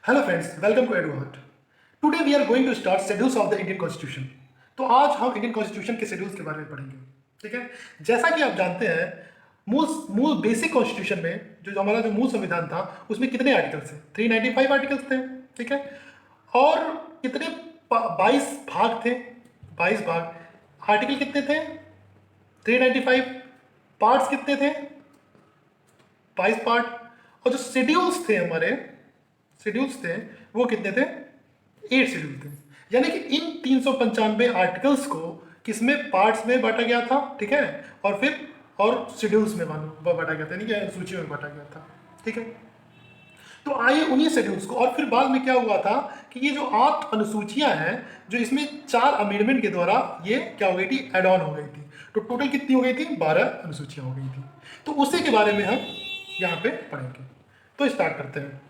Hello friends, welcome to Edward. Today we are going to start schedules of the Indian constitution. तो आज हम Indian constitution के schedules के बारे में पढ़ेंगे। ठीक है, जैसा कि आप जानते हैं, मूल मूल बेसिक कॉन्स्टिट्यूशन में जो हमारा जो मूल संविधान था उसमें कितने आर्टिकल्स थे? 395 आर्टिकल्स थे। ठीक है, और कितने 22 भाग थे, 22 भाग। आर्टिकल कितने थे? 395। पार्ट्स कितने थे? 22 पार्ट। और जो शेड्यूल्स थे हमारे, शेड्यूल्स थे वो कितने थे? 8 शेड्यूल थे। यानी कि इन 395 आर्टिकल्स को किसमें, पार्ट्स में बांटा गया था। ठीक है, और फिर और शेड्यूल्स में बांटा गया था, यानी कि सूचियों में बांटा गया था। ठीक है, तो आइए उन्हीं शेड्यूल्स को, और फिर बाद में क्या हुआ था कि ये जो 8 अनुसूचियां हैं, जो इसमें 4 अमेंडमेंट के द्वारा ये क्या हो गई थी, एड ऑन हो गई थी। तो टोटल कितनी हो गई थी? 12 अनुसूचियां हो गई थी। तो उसी के बारे में हम यहाँ पे पढ़ेंगे। तो स्टार्ट करते हैं।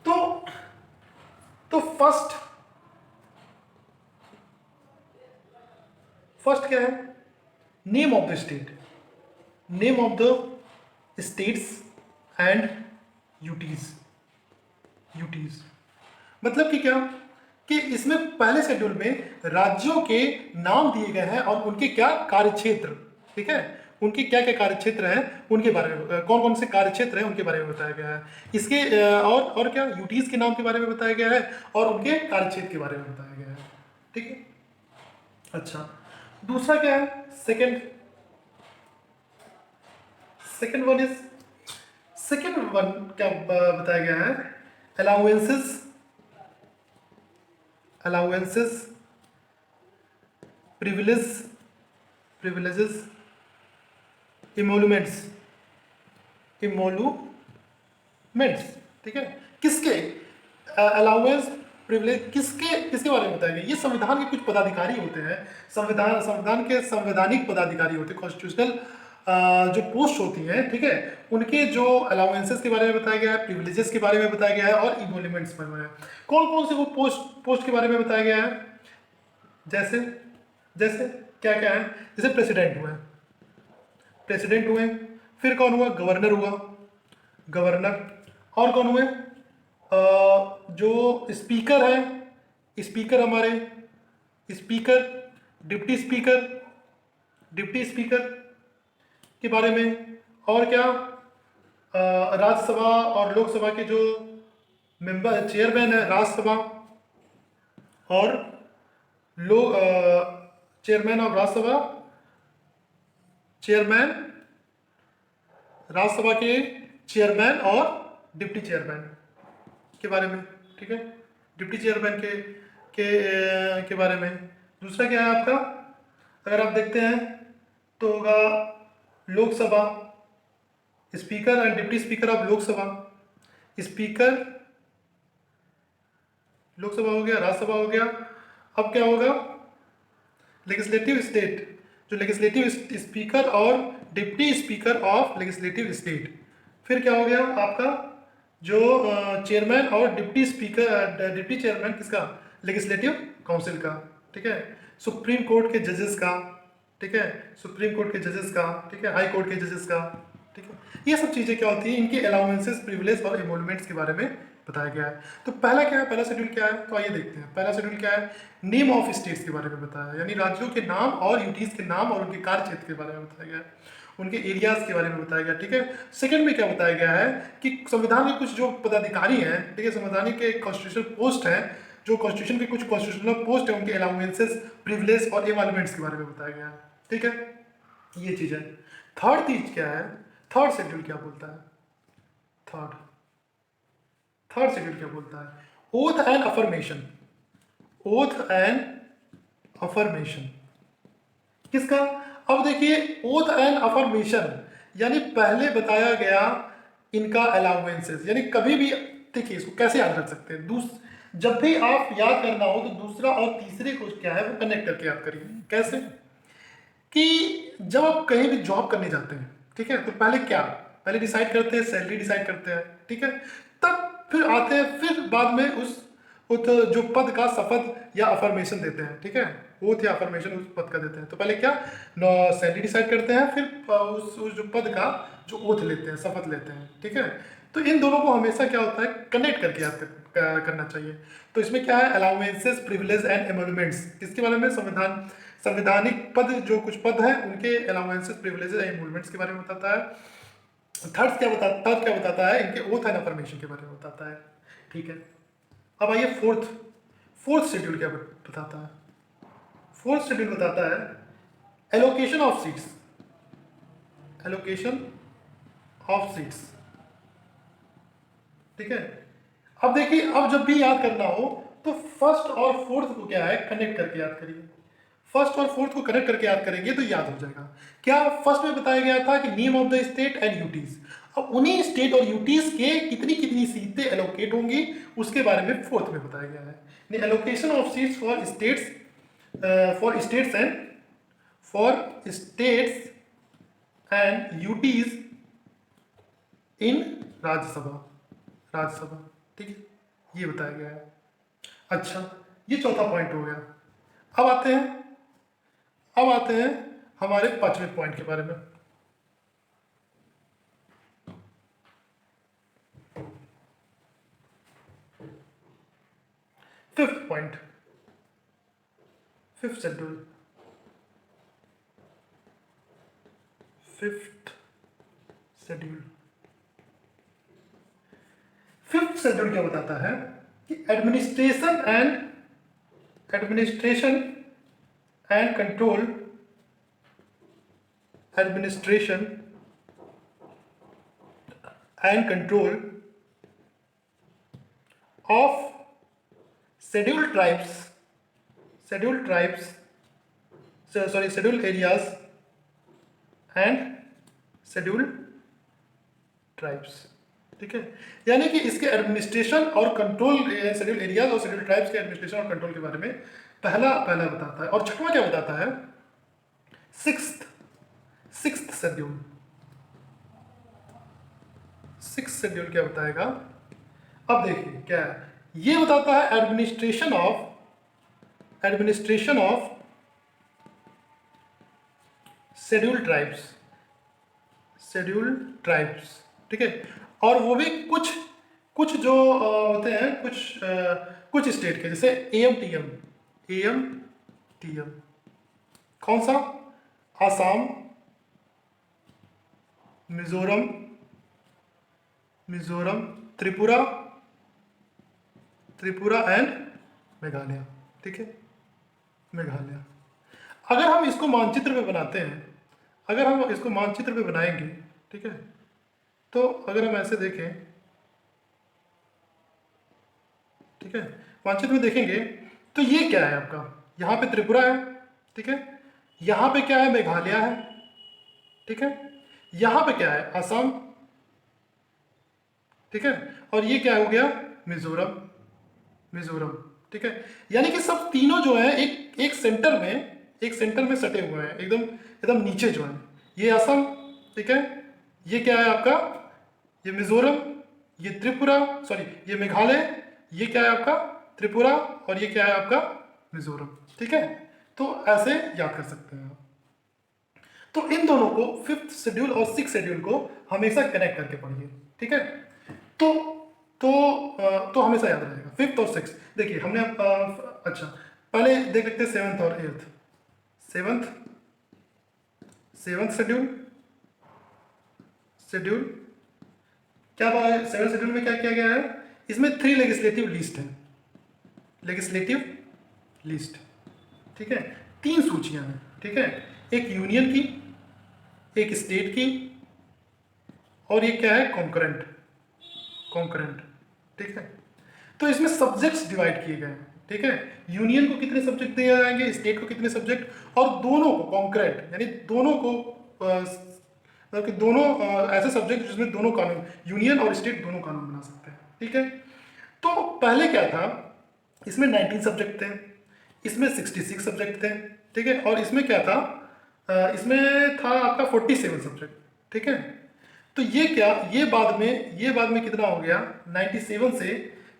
तो तो फर्स्ट क्या है? Name of the state, name of the states and UTs. UTs मतलब कि क्या, कि इसमें पहले शेड्यूल में राज्यों के नाम दिए गए हैं और उनके क्या कार्य क्षेत्र। ठीक है, उनके क्या क्या कार्य क्षेत्र हैं, उनके बारे में, कौन कौन से कार्य क्षेत्र हैं उनके बारे में बताया गया है। इसके और क्या, यूटीज के नाम के बारे में बताया गया है और उनके कार्य क्षेत्र के बारे में बताया गया है। ठीक है, अच्छा, दूसरा क्या है? Second second one is second one क्या बताया गया है? Allowances, allowances, privilege, privileges, emoluments, emoluments. ठीक है, किसके अलाउंस, प्रिविलेज, किसके किसके बारे में बताया गया? ये संविधान के कुछ पदाधिकारी होते हैं, संविधान के संवैधानिक पदाधिकारी होते हैं, कॉन्स्टिट्यूशनल जो पोस्ट होती हैं। ठीक है, उनके जो अलाउंसेस के बारे में बताया गया है, प्रिविलेजेस के बारे में बताया गया है और इमोलूमेंट्स के बारे में। कौन कौन से वो पोस्ट के बारे में बताया गया है? जैसे जैसे क्या क्या है? जैसे प्रेसिडेंट हुए, प्रेसिडेंट हुए, फिर कौन हुआ? गवर्नर हुआ, गवर्नर। और कौन हुए? जो स्पीकर है, स्पीकर हमारे, speaker, deputy speaker, deputy speaker के बारे में। और क्या, राज्यसभा और लोकसभा के जो मेंबर, चेयरमैन है राज्यसभा और लोग, chairman of Rajya Sabha, chairman, Rajya Sabha के चेयरमैन और डिप्टी चेयरमैन के बारे में। ठीक है, डिप्टी चेयरमैन के बारे में। दूसरा क्या है आपका? अगर आप देखते हैं तो होगा Lok Sabha, speaker and deputy speaker of Lok Sabha. Speaker Lok Sabha हो गया, राज्यसभा हो गया। अब क्या होगा? लेजिस्लेटिव स्टेट, जो लेजिस्लेटिव स्पीकर और deputy speaker of legislative state. फिर क्या हो गया आपका? जो चेयरमैन और डिप्टी स्पीकर, डिप्टी चेयरमैन किसका? लेजिस्लेटिव काउंसिल का। ठीक है, सुप्रीम कोर्ट के जजेस का। ठीक है, सुप्रीम कोर्ट के जजेस का। ठीक है, हाई कोर्ट के जजेस का। ठीक है, ये सब चीज़ें क्या होती हैं? इनके अलाउंसेस, प्रिविलेज और एमोलमेंट्स के बारे में बताया गया है। तो पहला क्या है, पहला शेड्यूल क्या है? तो आइए देखते हैं। पहला शेड्यूल क्या है? नेम ऑफ स्टेट्स के बारे में बताया, यानी राज्यों के नाम और यूटीज के नाम और उनके कार्य क्षेत्र के बारे में बताया गया है, उनके एरियाज के बारे में बताया गया। ठीक है, सेकंड में क्या बताया गया है कि संविधान के कुछ जो पदाधिकारी हैं, ठीक है, संविधान के कॉन्स्टिट्यूशनल पोस्ट हैं, जो कॉन्स्टिट्यूशन के कुछ कॉन्स्टिट्यूशनल पोस्ट हैं, उनके अलाउंसेस, प्रिविलेज और एमॉल्यूमेंट्स के बारे में बताया गया है। ठीक है, ये चीज़ है। थर्ड चीज क्या है? थर्ड शेड्यूल क्या बोलता है? थर्ड थर्ड शेड्यूल क्या बोलता है? Oath and affirmation, oath and affirmation किसका? अब देखिए, ओथ एंड अफर्मेशन यानी पहले बताया गया इनका अलाउंसेस, यानी कभी भी, देखिए इसको कैसे याद रख सकते हैं, जब भी आप याद करना हो तो दूसरा और तीसरे को क्या है वो कनेक्ट करके याद करिए। कैसे? कि जब आप कहीं भी जॉब करने जाते हैं, ठीक है, तो पहले क्या, पहले डिसाइड करते हैं, सैलरी डिसाइड करते हैं। ठीक है, तब फिर आते हैं, फिर बाद में उस जो पद का शपथ या अफर्मेशन देते हैं। ठीक है, ओथ या अफर्मेशन उस पद का देते हैं। तो पहले क्या सैलरी डिसाइड करते हैं, फिर उस जो पद का जो ओथ लेते हैं, शपथ लेते हैं, ठीक है। तो इन दोनों को हमेशा क्या होता है, कनेक्ट करके याद करना चाहिए। तो इसमें क्या है, अलाउंसेस, प्रिविलेज एंड एमोलमेंट्स, इसके बारे में संवैधानिक पद, जो कुछ पद हैं उनके अलाउंसेस, प्रिविलेजेस एंड एमोलमेंट्स के बारे में बताता है। थर्ड क्या बताता है, इनके ओथ एंड अफर्मेशन के बारे में बताता है, ठीक है। अब आइए फोर्थ शेड्यूल क्या बताता है। फोर्थ शेड्यूल बताता है allocation of seats, allocation of seats, ठीक है। अब देखिए, अब जब भी याद करना हो तो फर्स्ट और फोर्थ को क्या है, कनेक्ट करके याद करिए। फर्स्ट और फोर्थ को कनेक्ट करके याद करेंगे तो याद हो जाएगा। क्या फर्स्ट में बताया गया था कि name of the state and UTs, अब उन्हीं स्टेट और यूटीज के कितनी कितनी सीटें एलोकेट होंगी उसके बारे में फोर्थ में बताया गया है। Allocation of seats for states, and UTs in Rajya Sabha, ठीक है, ये बताया गया है। अच्छा, ये चौथा पॉइंट हो गया। अब आते हैं हमारे पांचवें पॉइंट के बारे में। Fifth point, fifth schedule, fifth schedule क्या बताता है कि administration and control, of scheduled areas and scheduled tribes, ठीक है। यानी कि इसके एडमिनिस्ट्रेशन और कंट्रोल, शेड्यूल एरियाज और शेड्यूल ट्राइब्स के एडमिनिस्ट्रेशन और कंट्रोल के बारे में पहला बताता है। और छठवां क्या बताता है, सिक्स्थ शेड्यूल क्या बताएगा। अब देखिए क्या है, ये बताता है एडमिनिस्ट्रेशन ऑफ शेड्यूल ट्राइब्स, ठीक है। और वो भी कुछ जो होते हैं, कुछ स्टेट के, जैसे एएमटीएम, कौन सा, आसाम, मिजोरम, त्रिपुरा एंड मेघालय, ठीक है, मेघालय। अगर हम इसको मानचित्र पे बनाते हैं, अगर हम इसको मानचित्र पे बनाएंगे, ठीक है, तो अगर हम ऐसे देखें, ठीक है, मानचित्र में देखेंगे तो ये क्या है आपका, यहाँ पे त्रिपुरा है, ठीक है, यहाँ पे क्या है, मेघालय है, ठीक है, यहाँ पे क्या है, असम, ठीक है, और ये क्या हो गया, मिजोरम, ठीक है। यानी कि सब तीनों जो है एक सेंटर में सटे हुए हैं, एकदम नीचे जो है, ये असम, ठीक है, ये क्या है आपका, ये मिजोरम, ये त्रिपुरा, सॉरी ये मेघालय, ये क्या है आपका त्रिपुरा, और ये क्या है आपका मिजोरम, ठीक है। तो ऐसे याद कर सकते हैं आप। तो इन दोनों को, फिफ्थ शेड्यूल और सिक्स शेड्यूल को हमेशा कनेक्ट करके पढ़िए, ठीक है। तो हमेशा याद रहेगा फिफ्थ और सिक्स। देखिए हमने अच्छा पहले देख लेते हैं सेवंथ और एट्थ। सेवंथ शेड्यूल क्या, सेवंथ शेड्यूल में क्या किया गया है, इसमें 3 लेजिस्लेटिव लिस्ट है, ठीक है, 3 सूचियां हैं, ठीक है, एक यूनियन की, एक स्टेट की, और ये क्या है, कॉन्करेंट, ठीक है। तो इसमें सब्जेक्ट्स डिवाइड किए गए हैं, ठीक है, यूनियन को कितने सब्जेक्ट दिए जाएंगे, स्टेट को कितने सब्जेक्ट, और दोनों को कॉन्करेंट, यानी दोनों को मतलब कि दोनों ऐसे सब्जेक्ट जिसमें दोनों कानून, यूनियन और स्टेट दोनों कानून बना सकते हैं, ठीक है। तो पहले क्या था, इसमें 19 सब्जेक्ट थे, इसमें 66 सब्जेक्ट थे, ठीक है, और इसमें क्या था, इसमें था आपका 47 सब्जेक्ट, ठीक है। तो ये बाद में कितना हो गया, 97 से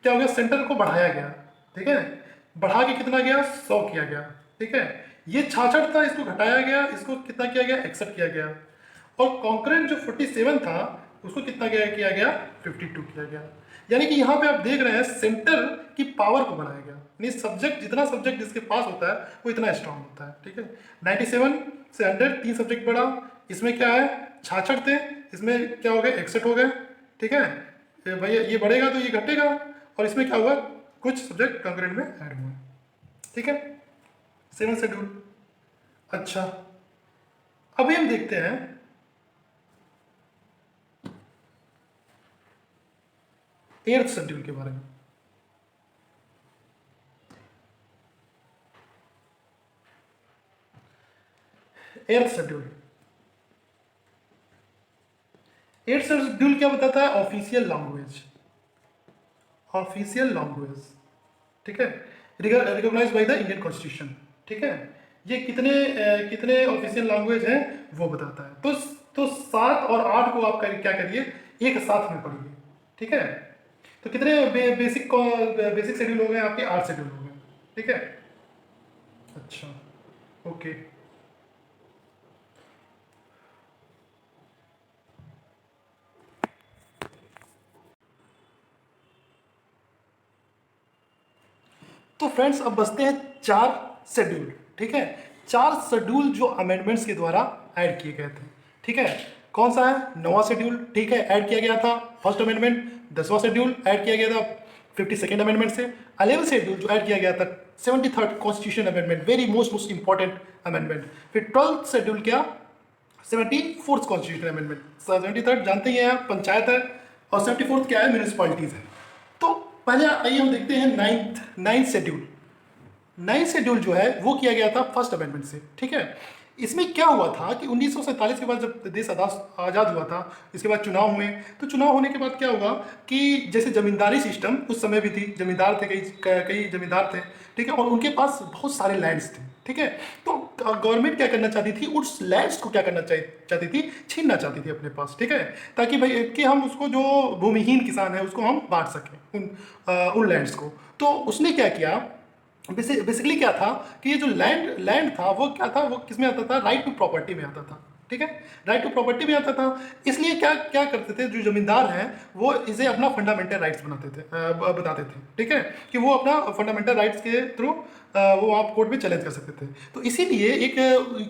क्या हो गया, सेंटर को बढ़ाया गया, ठीक है, बढ़ा के कितना गया, 100 किया गया, ठीक है। ये 66 था, इसको घटाया गया, इसको कितना किया गया, 61 किया गया। और कॉन्करेंट जो 47 था उसको कितना किया गया 52 किया गया। यानी कि यहाँ पे आप देख रहे हैं सेंटर की पावर को बढ़ाया गया, यानी सब्जेक्ट, जितना सब्जेक्ट जिसके पास होता है वो इतना स्ट्रांग होता है। ठीक है, 97 से 100 3 सब्जेक्ट बढ़ा, इसमें क्या है 66 थे, इसमें क्या हो गया 61 हो गए। ठीक है, भैया ये बढ़ेगा तो ये घटेगा, और इसमें क्या हुआ कुछ सब्जेक्ट कंकरेंट में ऐड हुए। ठीक है, 7 शेड्यूल। अच्छा, अभी हम देखते हैं 8th शेड्यूल के बारे में। 8th शेड्यूल, 8th शेड्यूल क्या बताता है, ऑफिशियल लैंग्वेज, ऑफिशियल लैंग्वेज। ठीक है, recognise by the Indian constitution. ठीक है, ये कितने ऑफिशियल लैंग्वेज हैं वो बताता है। तो 7 और 8 को आप क्या करिए, एक साथ में पढ़िए। ठीक है, तो कितने बेसिक शेड्यूल हो गए आपके, 8 शेड्यूल हो गए। ठीक है, अच्छा, ओके। तो फ्रेंड्स अब बचते हैं 4 शेड्यूल। ठीक है, 4 शेड्यूल जो अमेंडमेंट्स के द्वारा ऐड किए गए थे। ठीक है, कौन सा है, 9वां शेड्यूल। ठीक है, ऐड किया गया था फर्स्ट अमेंडमेंट। 10वां शेड्यूल ऐड किया गया था 52nd अमेंडमेंट से। 11th शेड्यूल जो ऐड किया गया था 73rd constitution amendment, very most important amendment. फिर 12th शेड्यूल क्या, 74th कॉन्स्टिट्यूशन अमेंडमेंट। 73rd जानते ही हैं पंचायत है, और 74th क्या है, म्यूनिसिपैलिटीज है। तो पहले आइए हम देखते हैं नाइन्थ शेड्यूल। नाइन्थ शेड्यूल जो है वो किया गया था फर्स्ट अमेंडमेंट से। ठीक है, इसमें क्या हुआ था कि 1947 के बाद जब देश आज़ाद हुआ था, इसके बाद चुनाव हुए, तो चुनाव होने के बाद क्या हुआ कि जैसे जमींदारी सिस्टम उस समय भी थी, जमींदार थे, कई जमींदार थे। ठीक है, और उनके पास बहुत सारे लैंड्स थे। ठीक है, तो गवर्नमेंट क्या करना चाहती थी, उस लैंड्स को क्या करना चाहती थी, छीनना चाहती थी अपने पास। ठीक है, ताकि भाई कि हम उसको, जो भूमिहीन किसान है उसको हम बांट सकें उन लैंड्स को। तो उसने क्या किया, बेसिकली क्या था कि ये जो लैंड था वो क्या था, वो किस में आता था, राइट टू प्रॉपर्टी में आता था। ठीक है, राइट टू प्रॉपर्टी में आता था। इसलिए क्या क्या करते थे जो जमींदार हैं, वो इसे अपना फंडामेंटल राइट्स बताते थे। ठीक है, कि वो अपना फंडामेंटल राइट्स के थ्रू वो आप कोर्ट में चैलेंज कर सकते थे। तो इसीलिए एक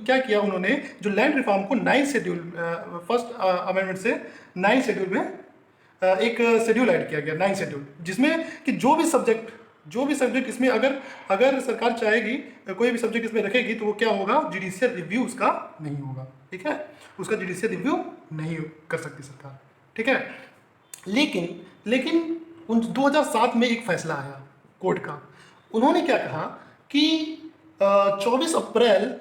क्या किया उन्होंने, जो लैंड रिफॉर्म को 9th शेड्यूल, फर्स्ट अमेंडमेंट से 9th शेड्यूल में एक शेड्यूल ऐड किया गया, 9th शेड्यूल, जिसमें कि जो भी सब्जेक्ट इसमें अगर सरकार चाहेगी कोई भी सब्जेक्ट इसमें रखेगी तो वो क्या होगा, जुडिशियल रिव्यू उसका नहीं होगा। ठीक है, उसका जुडिशियल रिव्यू नहीं कर सकती सरकार। ठीक है, लेकिन 2007 में एक फैसला आया कोर्ट का। उन्होंने क्या कहा कि 24 अप्रैल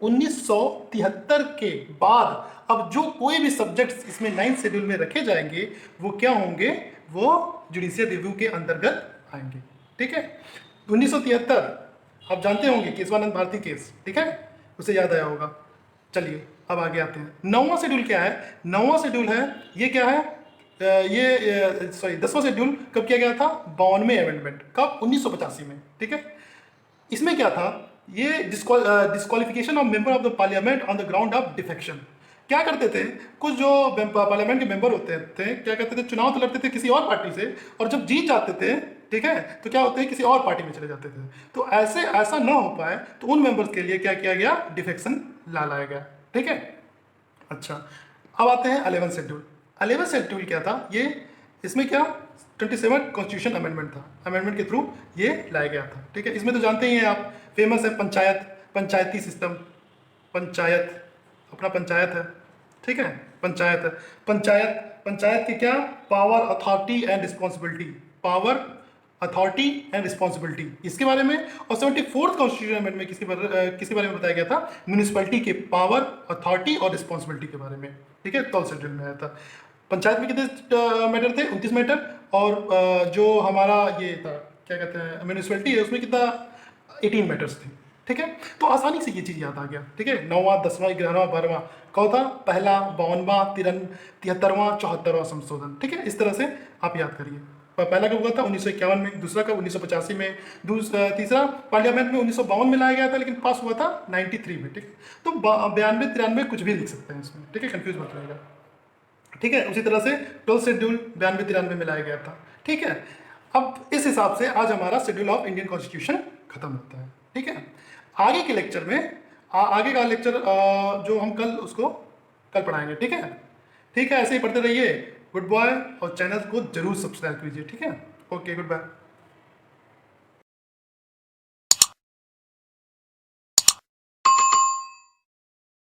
1973 के बाद अब जो कोई भी सब्जेक्ट्स इसमें 9th शेड्यूल में रखे जाएंगे वो क्या होंगे, वो जुडिशियल रिव्यू के अंतर्गत आएंगे। ठीक है, 1973 आप जानते होंगे केशवानंद भारती केस। ठीक है, उसे याद आया होगा। चलिए अब आगे आते हैं। 9वां शेड्यूल क्या है, 9वां शेड्यूल है, ये क्या है, ये 10वां शेड्यूल कब किया गया था, 52वें अमेंडमेंट, कब, 1985 में। ठीक है, इसमें क्या था, ये disqualification of member of the parliament on the ground of defection. क्या करते थे, कुछ जो पार्लियामेंट के मेंबर होते थे क्या करते थे, चुनाव तो लड़ते थे किसी और पार्टी से, और जब जीत जाते थे, ठीक है, तो क्या होते हैं, किसी और पार्टी में चले जाते थे। तो ऐसा ना हो पाए तो उन मेंबर्स के लिए क्या किया गया, डिफेक्शन ला लाया गया। ठीक है, अच्छा, अब आते हैं 11th शेड्यूल। 11th शेड्यूल क्या था, ये इसमें क्या 27 कॉन्स्टिट्यूशन अमेंडमेंट था, अमेंडमेंट के थ्रू ये लाया गया था। ठीक है, इसमें तो जानते ही हैं आप, फेमस है पंचायती सिस्टम, पंचायत, अपना पंचायत है। ठीक है, पंचायत की क्या, power, authority and responsibility, power, authority and responsibility, इसके बारे में। और 74th कॉन्स्टिट्यूशन अमेंडमेंट में किसके बारे में बताया गया था, म्यूनिसिपैलिटी के पावर, अथॉरिटी और रिस्पॉन्सिबिलिटी के बारे में। ठीक है, 12th शेड्यूल में आया था। पंचायत में कितने मैटर थे, 29 मैटर, और जो हमारा ये था क्या कहते हैं म्यूनिसिपैलिटी है, उसमें कितना 18 मैटर्स थे। ठीक है, तो आसानी से ये चीज़ याद आ गया। ठीक है, 9वां, 10वां, 11वां, 12वां कौन था, पहला, 52वां, 73वां, 74वां संशोधन। ठीक है, इस तरह से आप याद करिए, पहला कब हुआ था 1951 में, दूसरा कब 1985 में, तीसरा पार्लियामेंट में 1952 में लाया गया था, लेकिन पास हुआ था 93 में। ठीक है, तो 92 93 कुछ भी लिख सकते हैं इसमें। ठीक है, कंफ्यूज मत रहेगा। ठीक है, उसी तरह से 12 शेड्यूल 92 93 में लाया गया था। ठीक है, अब इस हिसाब से आज हमारा शेड्यूल ऑफ इंडियन कॉन्स्टिट्यूशन खत्म होता है। ठीक है, आगे के लेक्चर में आगे का लेक्चर जो हम कल उसको कल पढ़ाएंगे। ठीक है, ठीक है, ऐसे ही पढ़ते रहिए। गुड बाय, और चैनल को जरूर सब्सक्राइब कीजिए। ठीक है, ओके, गुड बाय।